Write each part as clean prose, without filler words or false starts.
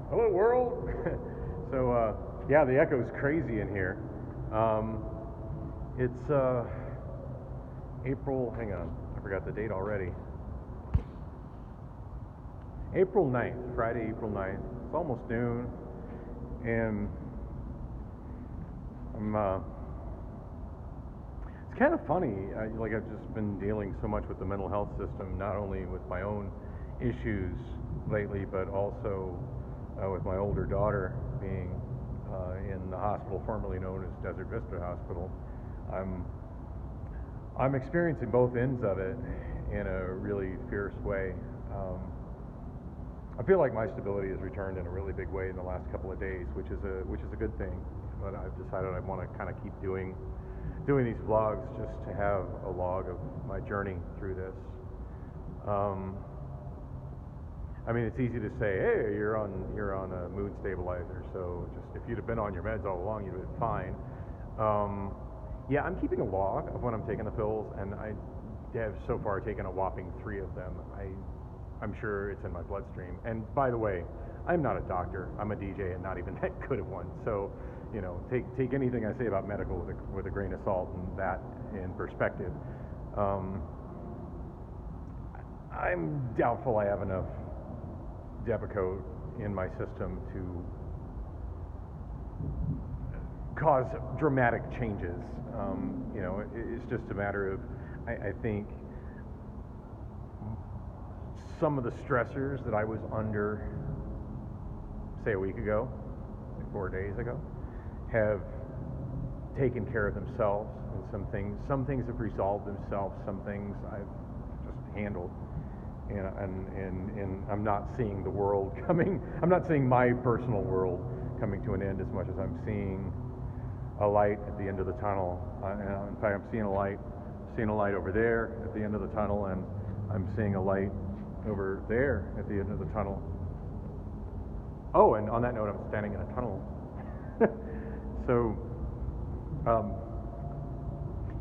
Hello, world. Yeah, the echo's crazy in here. It's April, hang on, I forgot the date already. April 9th, Friday, April 9th. It's almost noon, and it's kind of funny. I've just been dealing so much with the mental health system, not only with my own issues lately, but also with my older daughter being in the hospital formerly known as Desert Vista Hospital. I'm experiencing both ends of it in a really fierce way. I feel like my stability has returned in a really big way in the last couple of days, which is a good thing. But I've decided I want to kind of keep doing these vlogs just to have a log of my journey through this. I mean, it's easy to say, hey, you're on a mood stabilizer, so just if you'd have been on your meds all along, you'd have been fine. Yeah, I'm keeping a log of when I'm taking the pills, and I have so far taken a whopping 3 of them. I'm sure it's in my bloodstream. And by the way, I'm not a doctor. I'm a DJ and not even that good at one. So, you know, take anything I say about medical with a grain of salt and that in perspective. I'm doubtful I have enough Depakote in my system to cause dramatic changes. You know, it's just a matter of, I think, some of the stressors that I was under, say a week ago, like 4 days ago, have taken care of themselves, and some things have resolved themselves, some things I've just handled, and I'm not seeing the world coming, I'm not seeing my personal world coming to an end as much as I'm seeing a light at the end of the tunnel. In fact, I'm seeing a light over there at the end of the tunnel, and I'm seeing a light over there at the end of the tunnel. Oh, and on that note, I'm standing in a tunnel. So,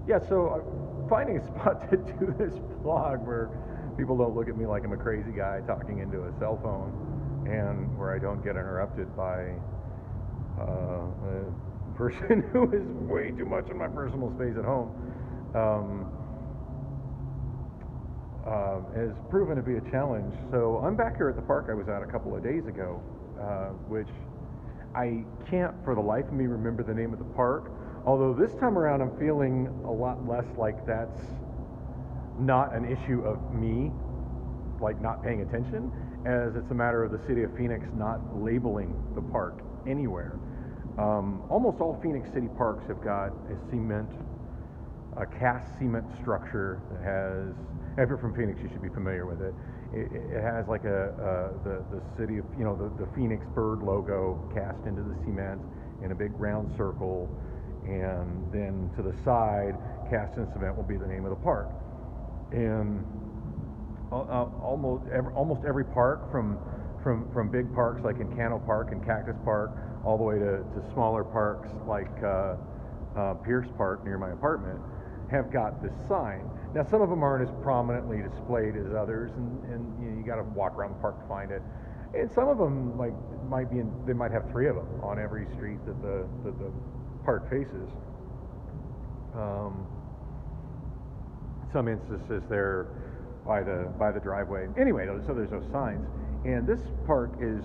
yeah, so I'm finding a spot to do this vlog where people don't look at me like I'm a crazy guy talking into a cell phone, and where I don't get interrupted by a person who is way too much in my personal space at home. Has proven to be a challenge. So I'm back here at the park I was at a couple of days ago, which I can't for the life of me remember the name of the park, although this time around I'm feeling a lot less like that's not an issue of me, like not paying attention, as it's a matter of the city of Phoenix not labeling the park anywhere. Almost all Phoenix city parks have got a cast cement structure that has, if you're from Phoenix, you should be familiar with it. It has like the city of, you know, the Phoenix bird logo cast into the cement in a big round circle, and then to the side, cast in cement will be the name of the park. And almost every park, from big parks like Encano Park and Cactus Park, all the way to smaller parks like Pierce Park near my apartment, have got this sign. Now, some of them aren't as prominently displayed as others, and you know, you got to walk around the park to find it. And some of them, like, they might have 3 of them on every street that the park faces. Some instances they're by the driveway. Anyway, so there's those signs. And this park is,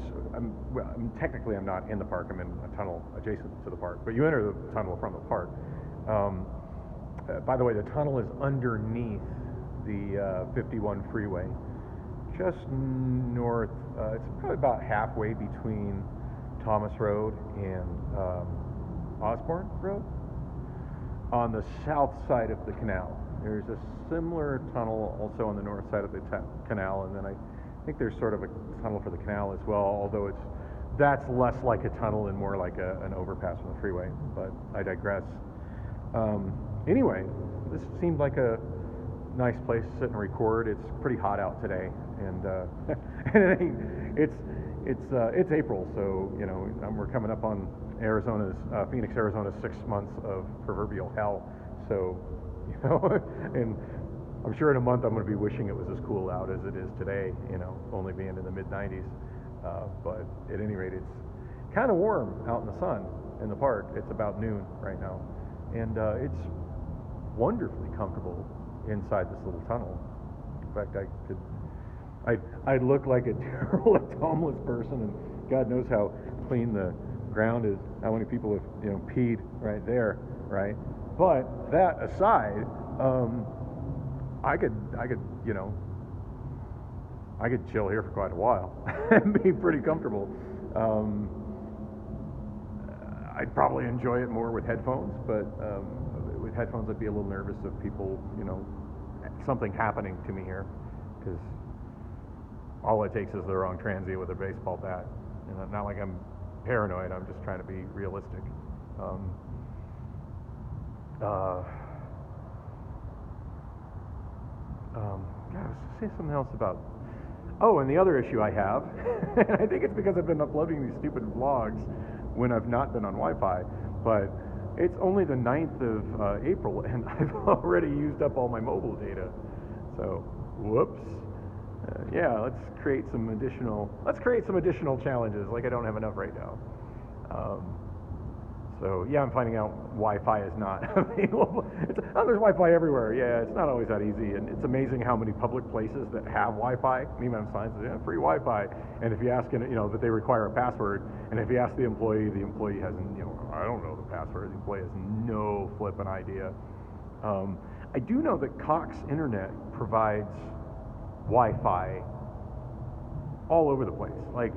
technically I'm not in the park, I'm in a tunnel adjacent to the park, but you enter the tunnel from the park. By the way, the tunnel is underneath the 51 freeway, just north, it's probably about halfway between Thomas Road and Osborne Road, on the south side of the canal. There's a similar tunnel also on the north side of the canal, and then I think there's sort of a tunnel for the canal as well, although that's less like a tunnel and more like an overpass on the freeway, but I digress. Anyway, this seemed like a nice place to sit and record. It's pretty hot out today, and it's April, so you know we're coming up on Phoenix, Arizona's 6 months of proverbial hell. So, you know, and I'm sure in a month I'm going to be wishing it was as cool out as it is today. You know, only being in the mid 90s. But at any rate, it's kind of warm out in the sun in the park. It's about noon right now, and it's wonderfully comfortable inside this little tunnel. In fact, I'd look like a derelict homeless person, and God knows how clean the ground is, how many people have peed right there, right? But that aside, I could chill here for quite a while and be pretty comfortable. I'd probably enjoy it more with headphones, but with headphones I'd be a little nervous of people, something happening to me here, because all it takes is the wrong transient with a baseball bat. Not like I'm paranoid, I'm just trying to be realistic. I was saying something else about. Oh, and the other issue I have, and I think it's because I've been uploading these stupid vlogs when I've not been on Wi-Fi, but it's only the 9th of April, and I've already used up all my mobile data. So, whoops. Yeah, let's create some additional challenges. Like I don't have enough right now. So yeah, I'm finding out Wi-Fi is not available. There's Wi-Fi everywhere. Yeah, it's not always that easy, and it's amazing how many public places that have Wi-Fi. Even have signs that free Wi-Fi, and if you ask, that they require a password, and if you ask the employee hasn't, I don't know the password. The employee has no flipping idea. I do know that Cox Internet provides Wi-Fi all over the place. Like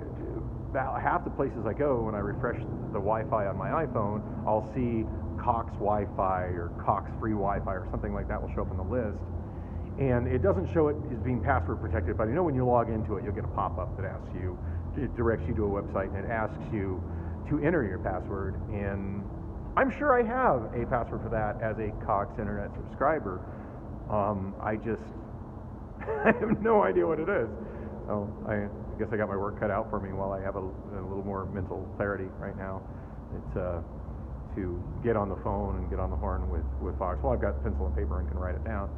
about half the places I go, when I refresh the Wi-Fi on my iPhone, I'll see Cox Wi-Fi or Cox free Wi-Fi or something like that will show up in the list. And it doesn't show it as being password protected, but when you log into it, you'll get a pop-up that asks you, it directs you to a website, and it asks you to enter your password. And I'm sure I have a password for that as a Cox Internet subscriber. I have no idea what it is. So I guess I got my work cut out for me while I have a little more mental clarity right now. It's to get on the phone and get on the horn with Fox. Well, I've got pencil and paper and can write it down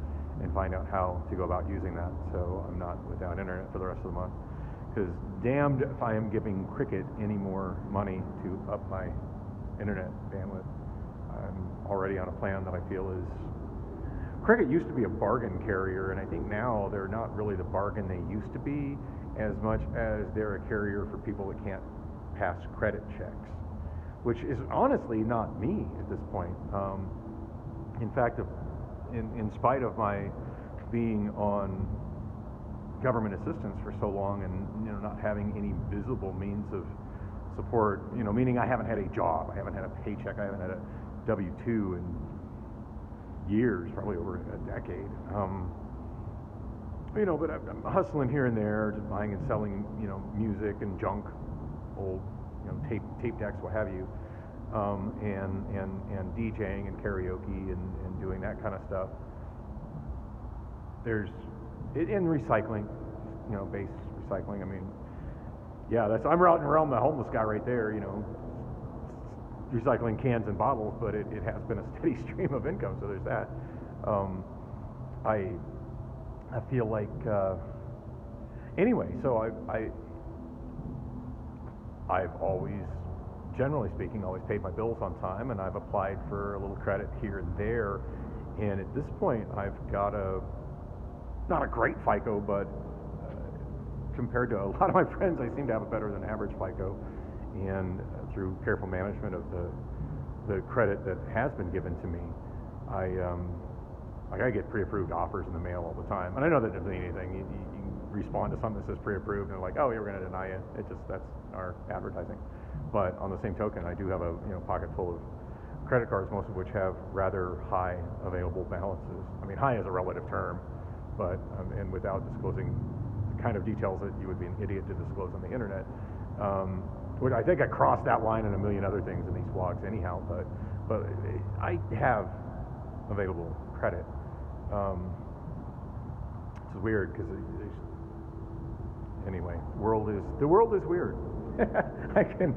and find out how to go about using that, so I'm not without internet for the rest of the month. Because damned if I am giving Cricket any more money to up my internet bandwidth. I'm already on a plan that I feel is... Cricket used to be a bargain carrier, and I think now they're not really the bargain they used to be, as much as they're a carrier for people that can't pass credit checks, which is honestly not me at this point. In fact, in spite of my being on government assistance for so long and not having any visible means of support, meaning I haven't had a job, I haven't had a paycheck, I haven't had a W-2 in years, probably over a decade. But I'm hustling here and there, just buying and selling, music and junk, old, tape decks, what have you, and DJing and karaoke and doing that kind of stuff. There's in recycling, base recycling. I mean, yeah, I'm out in the realm of the homeless guy right there, recycling cans and bottles, but it has been a steady stream of income, so there's that. I feel like anyway, so I've always, generally speaking, always paid my bills on time, and I've applied for a little credit here and there, and at this point I've got not a great FICO, but compared to a lot of my friends, I seem to have a better than average FICO, and through careful management of the credit that has been given to me, I get pre-approved offers in the mail all the time, and I know that doesn't mean anything. You respond to something that says pre-approved, and they're like, "Oh, yeah, we're going to deny it." That's our advertising. But on the same token, I do have a pocket full of credit cards, most of which have rather high available balances. I mean, high is a relative term, but and without disclosing the kind of details that you would be an idiot to disclose on the internet. Which I think I crossed that line in a million other things in these vlogs anyhow, but I have available credit. It's weird because anyway, the world is weird. I can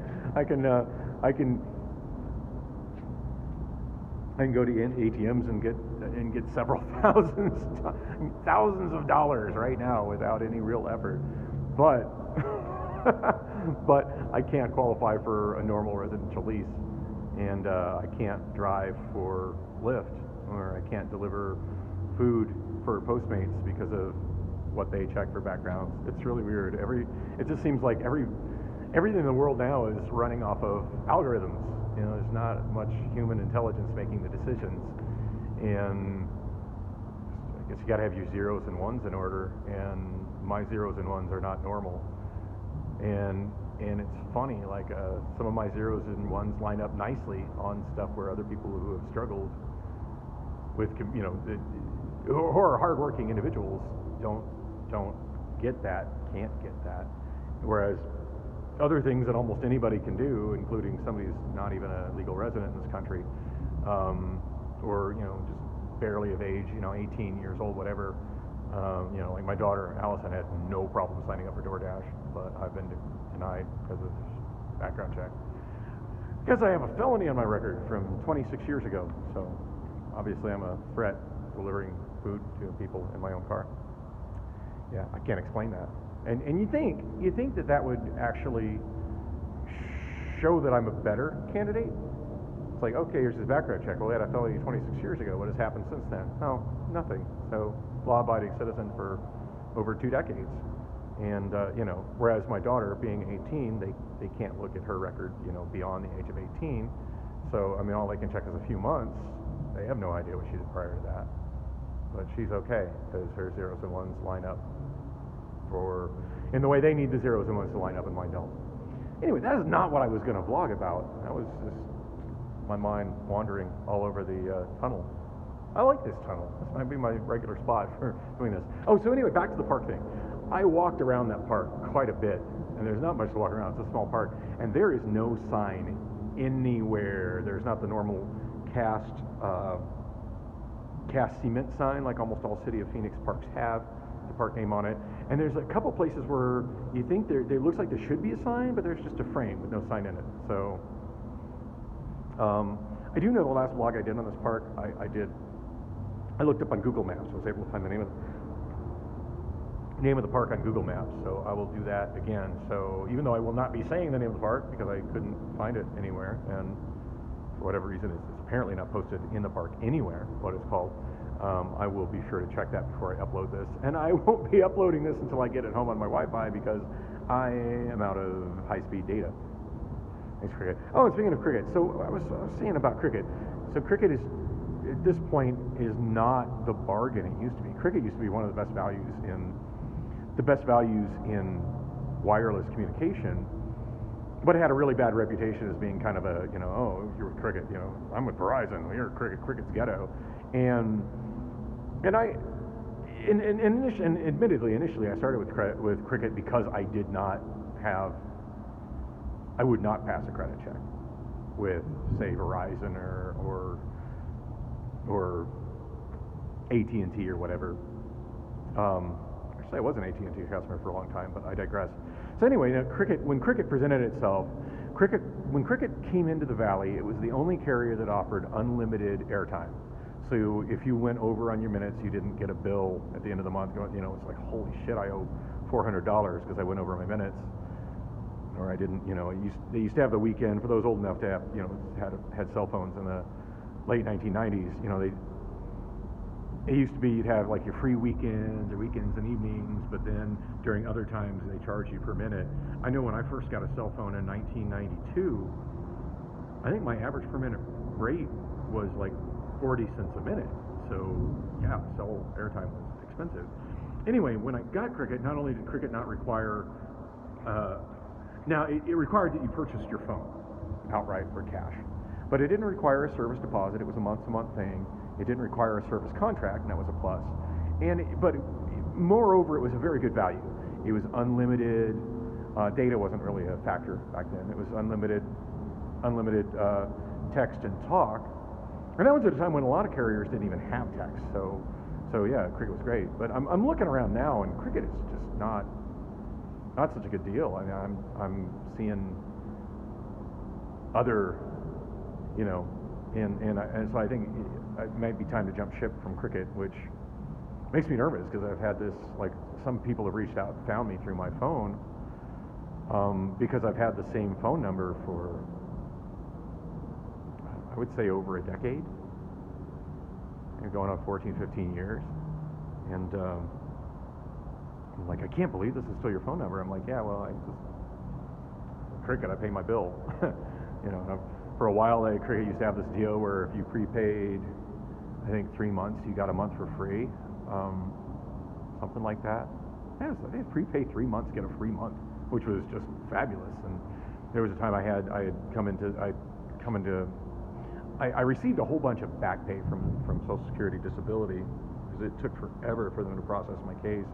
go to ATMs and get several thousands of dollars right now without any real effort, but but I can't qualify for a normal residential lease, and I can't drive for Lyft, or I can't deliver food for Postmates because of what they check for backgrounds. It's really weird. It just seems like everything in the world now is running off of algorithms. You know, there's not much human intelligence making the decisions, and I guess you got to have your zeros and ones in order, and my zeros and ones are not normal. And it's funny, like some of my zeros and ones line up nicely on stuff where other people who have struggled with, you know, who are hardworking individuals don't get that, can't get that. Whereas other things that almost anybody can do, including somebody who's not even a legal resident in this country, or, you know, just barely of age, you know, 18 years old, whatever. You know, like my daughter Allison had no problem signing up for DoorDash, but I've been denied because of background check. Because I have a felony on my record from 26 years ago, so obviously I'm a threat delivering food to people in my own car. Yeah, I can't explain that. And you think that would actually show that I'm a better candidate? It's like, okay, here's his background check. Well, he had a felony 26 years ago. What has happened since then? No, nothing. So, law-abiding citizen for over 2 decades. And, you know, whereas my daughter, being 18, they can't look at her record, you know, beyond the age of 18. So, I mean, all they can check is a few months. They have no idea what she did prior to that. But she's okay, because her zeros and ones line up in the way they need the zeros and ones to line up, and mine don't. Anyway, that is not what I was going to vlog about. That was just my mind wandering all over the tunnel. I like this tunnel. This might be my regular spot for doing this. Oh, so anyway, back to the park thing. I walked around that park quite a bit, and there's not much to walk around. It's a small park, and there is no sign anywhere. There's not the normal cast cement sign like almost all City of Phoenix parks have, the park name on it. And there's a couple places where you think there looks like there should be a sign, but there's just a frame with no sign in it. So I do know the last vlog I did on this park, I looked up on Google Maps. I was able to find the name of the park on Google Maps, so I will do that again. So even though I will not be saying the name of the park because I couldn't find it anywhere, and for whatever reason it's apparently not posted in the park anywhere, what it's called, I will be sure to check that before I upload this. And I won't be uploading this until I get it home on my Wi-Fi because I am out of high-speed data. Thanks, Cricket. Oh, and speaking of Cricket, so I was saying about Cricket. So Cricket is, at this point, is not the bargain it used to be. Cricket used to be one of the best values in wireless communication, but it had a really bad reputation as being kind of a, you know, oh, you're with Cricket, you know, I'm with Verizon, well, you're Cricket, Cricket's ghetto. And admittedly, initially I started with Cricket because I would not pass a credit check with, say, Verizon or AT&T or whatever. Actually, I was an AT&T customer for a long time, but I digress. So anyway, when Cricket presented itself, when Cricket came into the Valley, it was the only carrier that offered unlimited airtime. So if you went over on your minutes, you didn't get a bill at the end of the month. You know, it's like, holy shit, I owe $400 because I went over my minutes, or I didn't. You know, they used to have the weekend for those old enough to have, you know, had cell phones in the late 1990s. You know, it used to be you'd have like your free weekends or weekends and evenings, but then during other times they charge you per minute. I know when I first got a cell phone in 1992, I think my average per minute rate was like 40 cents a minute. So yeah, cell airtime was expensive. Anyway, when I got Cricket, not only did Cricket not require, now it required that you purchased your phone outright for cash, but it didn't require a service deposit. It was a month-to-month thing. It didn't require a service contract, and that was a plus. But moreover, it was a very good value. It was unlimited. Data wasn't really a factor back then. It was unlimited text and talk. And that was at a time when a lot of carriers didn't even have text. So yeah, Cricket was great. But I'm looking around now, and Cricket is just not such a good deal. I mean, I'm seeing other, you know, and so I think it might be time to jump ship from Cricket, which makes me nervous because I've had this, like, some people have reached out and found me through my phone, because I've had the same phone number for, I would say, over a decade, going on 14, 15 years. And I'm like, I can't believe this is still your phone number. I'm like, yeah, well, I just, Cricket, I pay my bill. For a while, Cricket used to have this deal where if you prepaid, I think 3 months, you got a month for free, something like that. I think prepay 3 months, get a free month, which was just fabulous. And there was a time I received a whole bunch of back pay from Social Security disability because it took forever for them to process my case.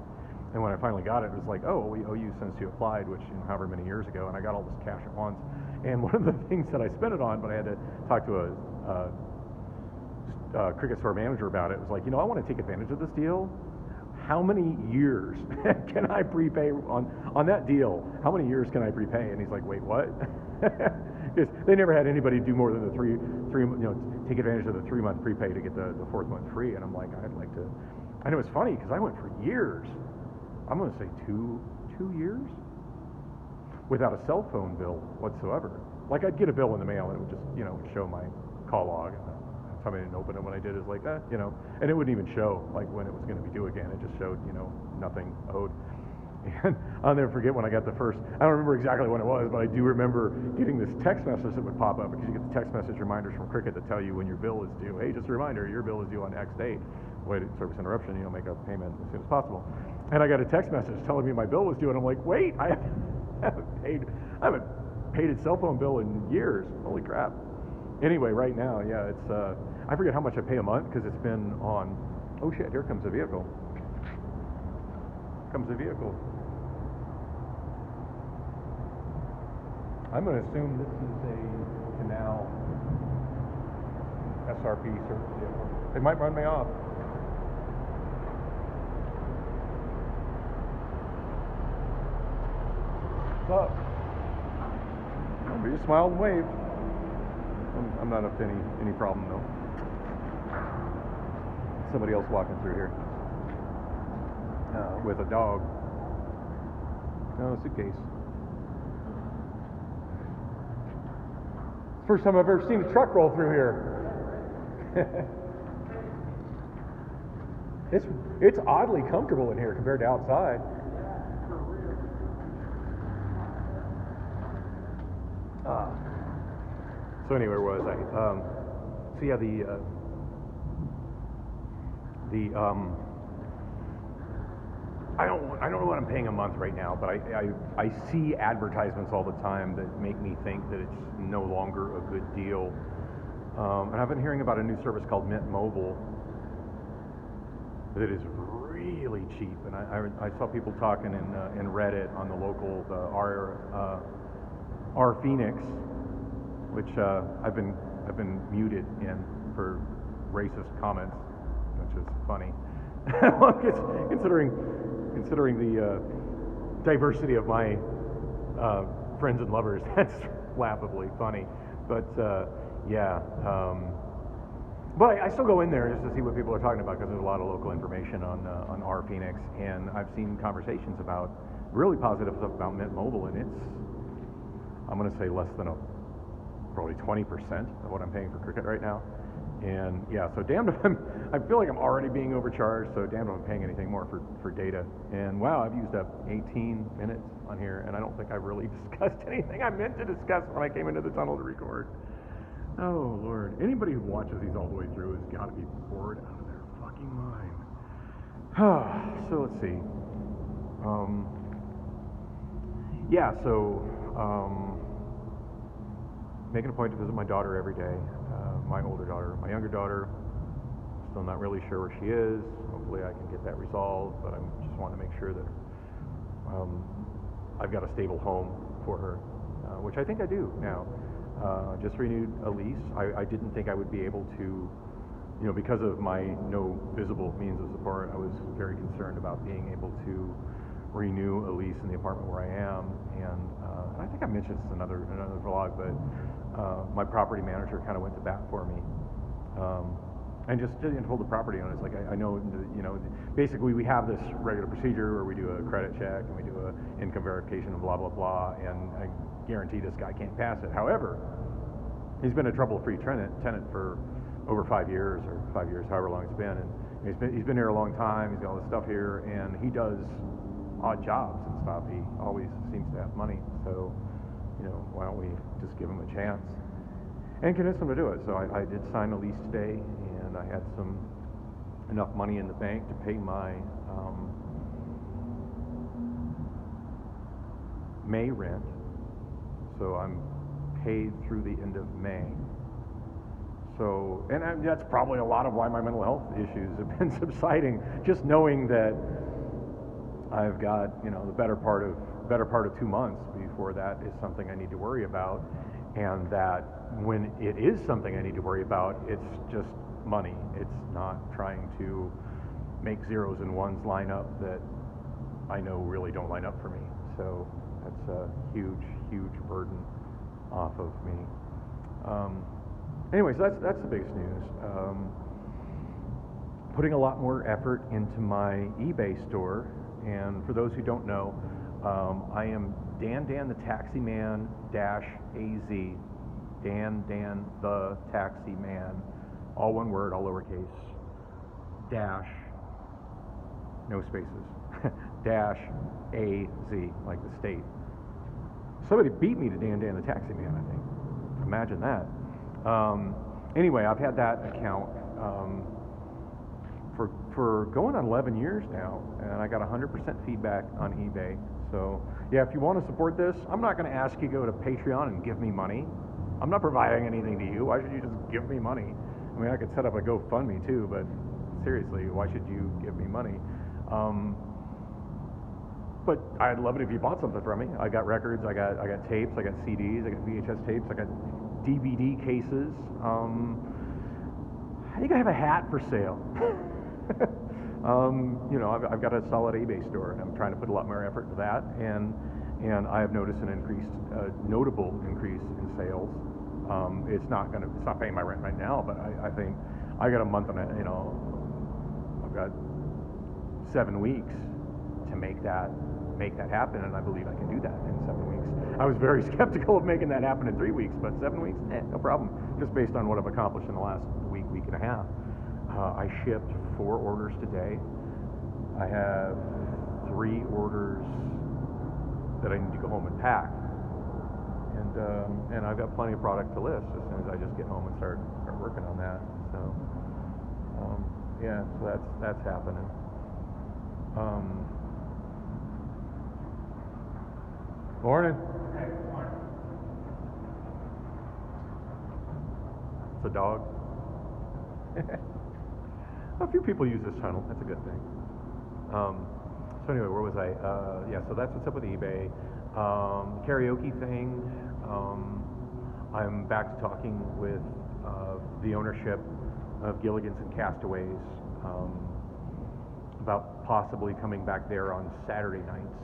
And when I finally got it, it was like, oh, we owe you since you applied, which however many years ago, and I got all this cash at once. And one of the things that I spent it on, but I had to talk to a Cricket store manager about it, was like, I want to take advantage of this deal. How many years can I prepay on that deal? How many years can I prepay? And he's like, wait, what? Because they never had anybody do more than the three, take advantage of the 3 month prepay to get the fourth month free. And I'm like, I'd like to. I know it's funny because I went for years. I'm going to say two years without a cell phone bill whatsoever. Like I'd get a bill in the mail and it would just, show my call log. And I didn't open it when I did. It was like, and it wouldn't even show like when it was going to be due again. It just showed, nothing owed. And I'll never forget when I got the first, I don't remember exactly when it was, but I do remember getting this text message that would pop up because you get the text message reminders from Cricket that tell you when your bill is due. Hey, just a reminder, your bill is due on X date. Wait, service interruption, make a payment as soon as possible. And I got a text message telling me my bill was due, and I'm like, wait, I haven't paid a cell phone bill in years. Holy crap. Anyway, right now, yeah, it's, I forget how much I pay a month because it's been on, oh shit, here comes a vehicle. I'm going to assume this is a canal SRP service vehicle. They might run me off. What's up? We just smiled and waved. I'm not up to any problem though. Somebody else walking through here with a dog. No, suitcase. First time I've ever seen a truck roll through here. It's oddly comfortable in here compared to outside. So anyway, where was I? So yeah, I don't know what I'm paying a month right now, but I see advertisements all the time that make me think that it's no longer a good deal. And I've been hearing about a new service called Mint Mobile that is really cheap. And I saw people talking in Reddit on the local R Phoenix, which I've been muted in for racist comments, which is funny. Considering the diversity of my friends and lovers, that's laughably funny. But yeah, but I still go in there just to see what people are talking about because there's a lot of local information on R Phoenix, and I've seen conversations about really positive stuff about Mint Mobile, and it's, I'm going to say less than probably 20% of what I'm paying for Cricket right now. And yeah, so damned if I feel like I'm already being overcharged, so damned if I'm paying anything more for data. And wow, I've used up 18 minutes on here, and I don't think I've really discussed anything I meant to discuss when I came into the tunnel to record. Oh Lord, anybody who watches these all the way through has got to be bored out of their fucking mind. So let's see. Yeah, so making a point to visit my daughter every day. My older daughter, my younger daughter, still not really sure where she is. Hopefully I can get that resolved, but I just want to make sure that I've got a stable home for her, which I think I do now. Just renewed a lease. I didn't think I would be able to, because of my no visible means of support, I was very concerned about being able to renew a lease in the apartment where I am. And I think I mentioned this in another vlog, but my property manager kind of went to bat for me. And just told the property owners, like, I know, basically we have this regular procedure where we do a credit check and we do a income verification and blah, blah, blah, and I guarantee this guy can't pass it. However, he's been a trouble-free tenant for over 5 years, or 5 years, however long it's been, and he's been here a long time, he's got all this stuff here, and he does odd jobs and stuff. He always seems to have money, so, why don't we just give him a chance and convince him to do it. So I did sign a lease today, and I had enough money in the bank to pay my May rent. So I'm paid through the end of May. So, and that's probably a lot of why my mental health issues have been subsiding. Just knowing that I've got, the better part of 2 months before that is something I need to worry about, and that when it is something I need to worry about, it's just money. It's not trying to make zeros and ones line up that I know really don't line up for me. So that's a huge, huge burden off of me. Anyways, that's the biggest news. Putting a lot more effort into my eBay store, and for those who don't know, I am Dan the Taxi Man -AZ. Dan the Taxi Man, all one word, all lowercase, dash, no spaces, -AZ, like the state. Somebody beat me to Dan the Taxi Man, I think. Imagine that. Anyway, I've had that account for going on 11 years now, and I got 100% feedback on eBay. So yeah, if you want to support this, I'm not going to ask you to go to Patreon and give me money. I'm not providing anything to you. Why should you just give me money? I mean, I could set up a GoFundMe too, but seriously, why should you give me money? But I'd love it if you bought something from me. I got records, I got tapes, I got CDs, I got VHS tapes, I got DVD cases. I think I have a hat for sale. I've got a solid eBay store, and I'm trying to put a lot more effort into that. And I have noticed a notable increase in sales. It's not paying my rent right now, but I think I got a month on it. I've got 7 weeks to make that happen, and I believe I can do that in 7 weeks. I was very skeptical of making that happen in 3 weeks, but 7 weeks, no problem. Just based on what I've accomplished in the last week and a half. I shipped 4 orders today. I have 3 orders that I need to go home and pack, and I've got plenty of product to list as soon as I just get home and start working on that. So so that's happening. Morning. It's a dog. A few people use this tunnel. That's a good thing. So anyway, where was I? So that's what's up with eBay. Karaoke thing. I'm back to talking with the ownership of Gilligan's and Castaways about possibly coming back there on Saturday nights.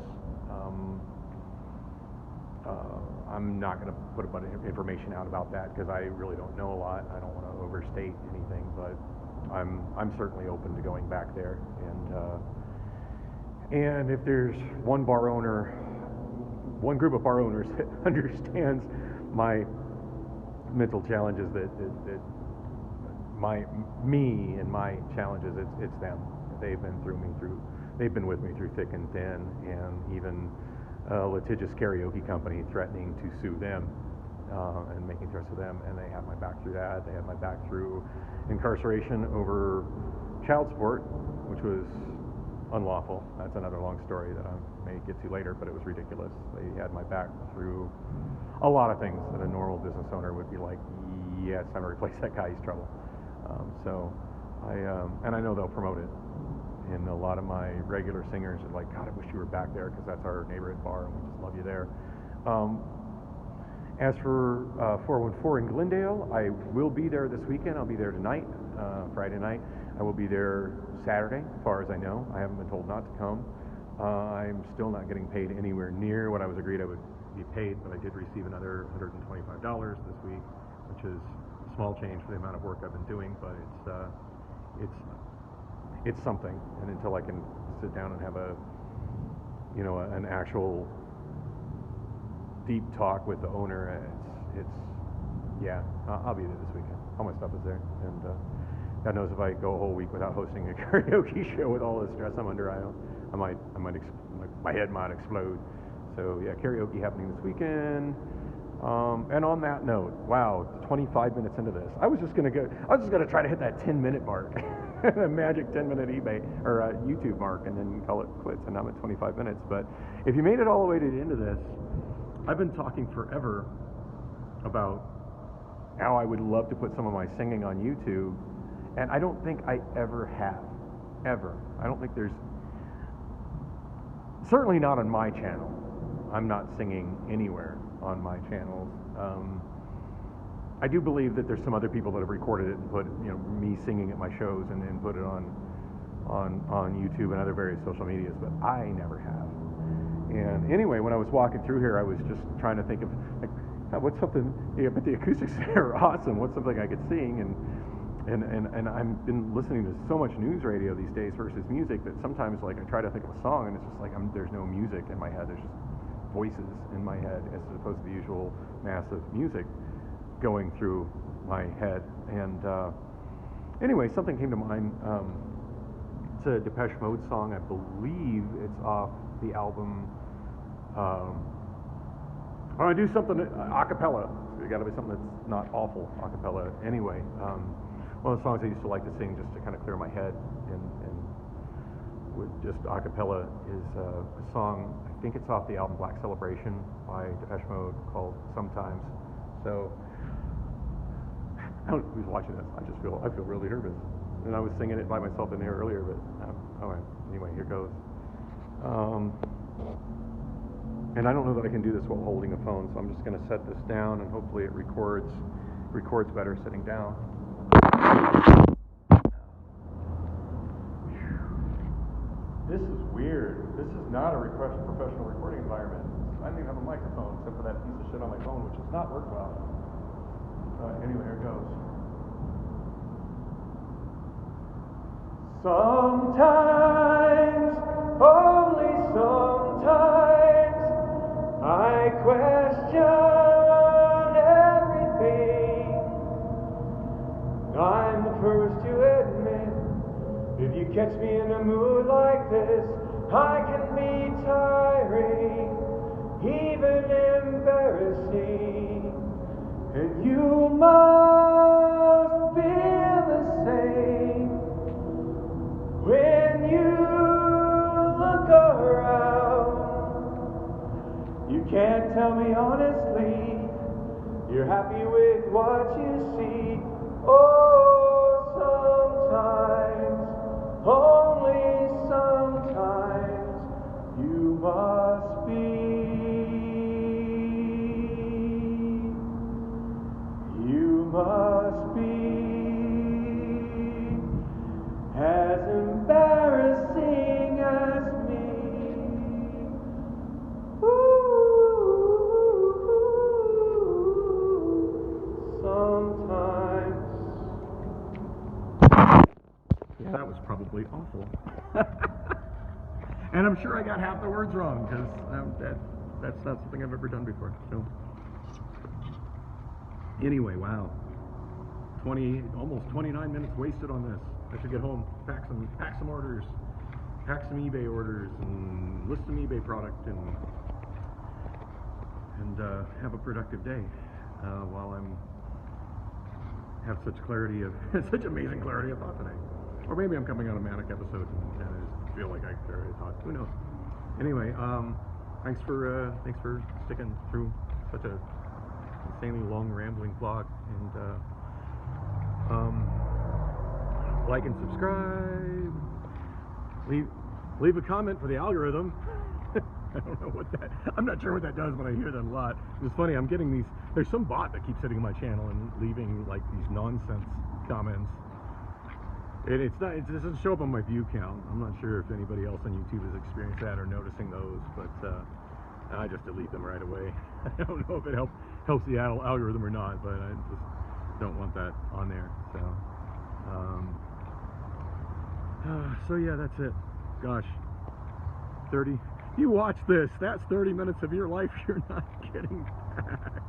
I'm not going to put a bunch of information out about that because I really don't know a lot. I don't want to overstate anything, but I'm certainly open to going back there. And if there's one group of bar owners that understands my mental challenges, that me and my challenges, it's them. They've been with me through thick and thin, and even a litigious karaoke company threatening to sue them and making threats to them, and they have my back through that. They have my back through incarceration over child support, which was unlawful. That's another long story that I may get to later, but it was ridiculous. They had my back through a lot of things that a normal business owner would be like, yeah, it's time to replace that guy, he's trouble. And I know they'll promote it. And a lot of my regular singers are like, God, I wish you were back there because that's our neighborhood bar and we just love you there. As for 414 in Glendale, I will be there this weekend. I'll be there tonight, Friday night. I will be there Saturday, as far as I know. I haven't been told not to come. I'm still not getting paid anywhere near what I was agreed I would be paid, but I did receive another $125 this week, which is small change for the amount of work I've been doing, but it's something. And until I can sit down and have an actual deep talk with the owner, I'll be there this weekend. All my stuff is there, and God knows if I go a whole week without hosting a karaoke show with all the stress I'm under, my head might explode. So yeah, karaoke happening this weekend. And on that note, wow, 25 minutes into this, I was just gonna try to hit that 10-minute mark, a magic 10-minute eBay or YouTube mark, and then call it quits. And I'm at 25 minutes. But if you made it all the way to the end of this, I've been talking forever about how I would love to put some of my singing on YouTube, and I don't think I ever have, ever. I don't think there's, certainly not on my channel. I'm not singing anywhere on my channels. I do believe that there's some other people that have recorded it and put, me singing at my shows and then put it on YouTube and other various social medias, but I never have. And anyway, when I was walking through here, I was just trying to think of what's something. Yeah, but the acoustics are awesome. What's something I could sing? And I've been listening to so much news radio these days versus music that sometimes I try to think of a song and it's just there's no music in my head. There's just voices in my head as opposed to the usual massive music going through my head. And anyway, something came to mind. It's a Depeche Mode song. I believe it's off the album. I want to do something a cappella. It's got to be something that's not awful a cappella. Anyway, one of the songs I used to like to sing just to kind of clear my head and with just a cappella is a song. I think it's off the album Black Celebration by Depeche Mode called Sometimes. So I don't know who's watching this. I feel really nervous. And I was singing it by myself in there earlier, but anyway, here goes. And I don't know that I can do this while holding a phone, so I'm just going to set this down and hopefully it records better sitting down. This is weird. This is not a professional recording environment. I don't even have a microphone except for that piece of shit on my phone, which has not worked well. Anyway, here it goes. Sometimes, only sometimes, I question everything. I'm the first to admit, if you catch me in a mood like this, I can be tiring, even embarrassing. And you must feel the same when you look around. You can't tell me honestly you're happy with what you see. Oh, sometimes, only sometimes, you must be as embarrassing as me. Sometimes. Yeah, that was probably awful. And I'm sure I got half the words wrong because that's not something I've ever done before. So anyway, wow. Almost 29 minutes wasted on this. I should get home, pack some orders, pack some eBay orders, and list some eBay product, and have a productive day while have such clarity of such amazing clarity of thought today. Or maybe I'm coming on a manic episode and I just feel like I clarity of thought. Who knows? Anyway, thanks for sticking through such a insanely long rambling vlog, and like and subscribe, leave a comment for the algorithm. I don't know I'm not sure what that does, but I hear that a lot. It's funny, I'm getting there's some bot that keeps hitting my channel and leaving these nonsense comments. It doesn't show up on my view count. I'm not sure if anybody else on YouTube has experienced that or noticing those, but I just delete them right away. I don't know if it helps the algorithm or not, but I just don't want that on there. So So yeah, that's it. Gosh, 30. You watch this. That's 30 minutes of your life you're not getting back.